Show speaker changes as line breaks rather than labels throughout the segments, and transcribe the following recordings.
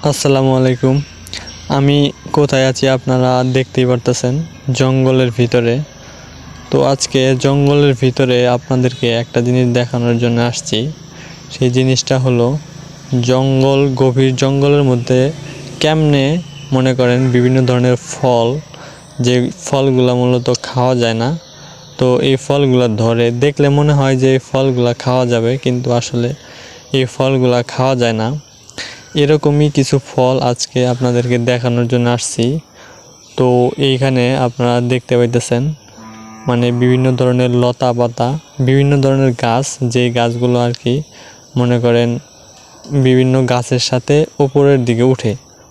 আসসালামু আলাইকুম। আমি কোথায় আছি আপনারা দেখতেই পারতেছেন, জঙ্গলের ভিতরে। তো আজকে জঙ্গলের ভিতরে আপনাদেরকে একটা জিনিস দেখানোর জন্য আসছি। সেই জিনিসটা হলো গভীর জঙ্গলের মধ্যে কেমনে মনে করেন বিভিন্ন ধরনের ফল, যে ফলগুলা মূলত খাওয়া যায় না, তো এই ফলগুলা ধরে দেখলে মনে হয় যে এই ফলগুলা খাওয়া যাবে, কিন্তু আসলে এই ফলগুলা খাওয়া যায় না। এরকমই কিছু ফল আজকে আপনাদেরকে দেখানোর জন্য আসছি। তো এইখানে আপনারা দেখতে পাইতেছেন মানে বিভিন্ন ধরনের লতা পাতা, বিভিন্ন ধরনের গাছ, যেই গাছগুলো আর কি মনে করেন বিভিন্ন গাছের সাথে উপরের দিকে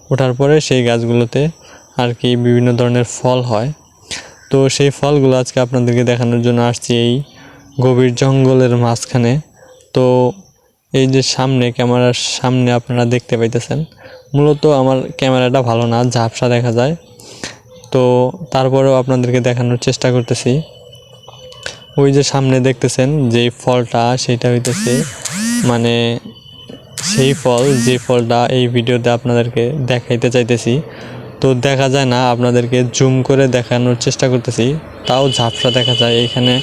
ওঠার পরে সেই গাছগুলোতে আর কি বিভিন্ন ধরনের ফল হয়। তো সেই ফলগুলো আজকে আপনাদেরকে দেখানোর জন্য আসছি এই গভীর জঙ্গলের মাঝখানে। তো এই যে সামনে, ক্যামেরার সামনে আপনারা দেখতে পাইতেছেন, মূলত আমার ক্যামেরাটা ভালো না, ঝাপসা দেখা যায়। তো তারপরেও আপনাদেরকে দেখানোর চেষ্টা করতেছি। ওই যে সামনে দেখতেছেন যে ফলটা, সেটা হইতেছে মানে সেই ফল, যে ফলটা এই ভিডিওতে আপনাদেরকে দেখাইতে চাইতেছি। তো দেখা যায় না, আপনাদেরকে জুম করে দেখানোর চেষ্টা করতেছি, তাও ঝাপসা দেখা যায়। এখানে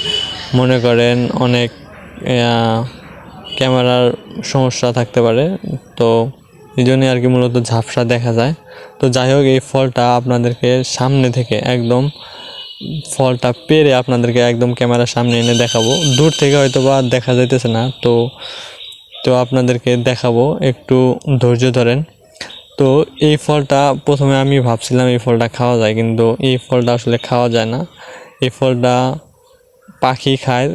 মনে করেন অনেক ক্যামেরার সমস্যা থাকতে পারে, তো এই জন্যই আর কি মূলত ঝাপসা দেখা যায়। তো যাই হোক, এই ফলটা আপনাদেরকে সামনে থেকে একদম ফলটা পেরে আপনাদেরকে একদম ক্যামেরার সামনে এনে দেখাবো। দূর থেকে হয়তো বা দেখা যাইতেছে না, তো তো আপনাদেরকে দেখাবো, একটু ধৈর্য ধরেন। তো এই ফলটা প্রথমে আমি ভাবছিলাম এই ফলটা খাওয়া যায়, কিন্তু এই ফলটা আসলে খাওয়া যায় না। এই ফলটা পাখি খায়,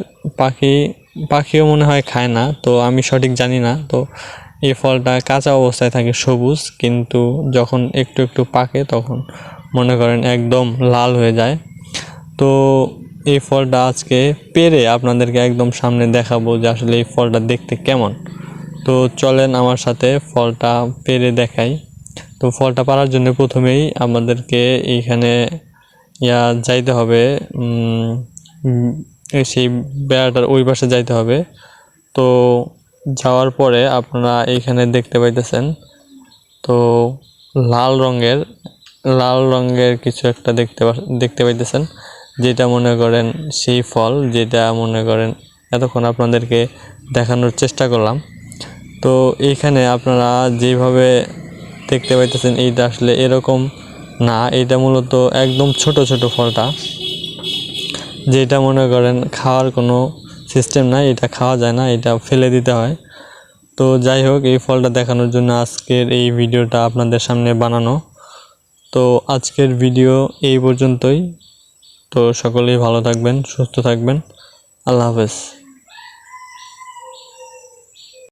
পাখিও মনে হয় খায় না, তো আমি সঠিক জানি না। তো এই ফলটা কাঁচা অবস্থায় থাকে সবুজ, কিন্তু যখন একটু একটু পাকে তখন মনে করেন একদম লাল হয়ে যায়। তো এই ফলটা আজকে পেরে আপনাদেরকে একদম সামনে দেখাবো যে আসলে এই ফলটা দেখতে কেমন। তো চলেন আমার সাথে ফলটা পেরে দেখাই। তো ফলটা পাড়ার জন্য প্রথমেই আমাদেরকে এইখানে যাইতে হবে, সেই বেড়াটার ওই পাশে যাইতে হবে। তো যাওয়ার পরে আপনারা এইখানে দেখতে পাইতেছেন, তো লাল রঙের কিছু একটা দেখতে পাইতেছেন, যেটা মনে করেন সেই ফল, যেটা মনে করেন এতক্ষণ আপনাদেরকে দেখানোর চেষ্টা করলাম। তো এইখানে আপনারা যেভাবে দেখতে পাইতেছেন, এইটা আসলে এরকম না, এটা মূলত একদম ছোট ছোট ফলটা, যেটা মনে করেন খাওয়ার কোনো সিস্টেম নাই, এটা খাওয়া যায় না, এটা ফেলে দিতে হয়। তো যাই হোক, এই ফলটা দেখানোর জন্য আজকের এই ভিডিওটা আপনাদের সামনে বানানো। তো আজকের ভিডিও এই পর্যন্তই। তো সকলেই ভালো থাকবেন, সুস্থ থাকবেন। আল্লাহ হাফেজ।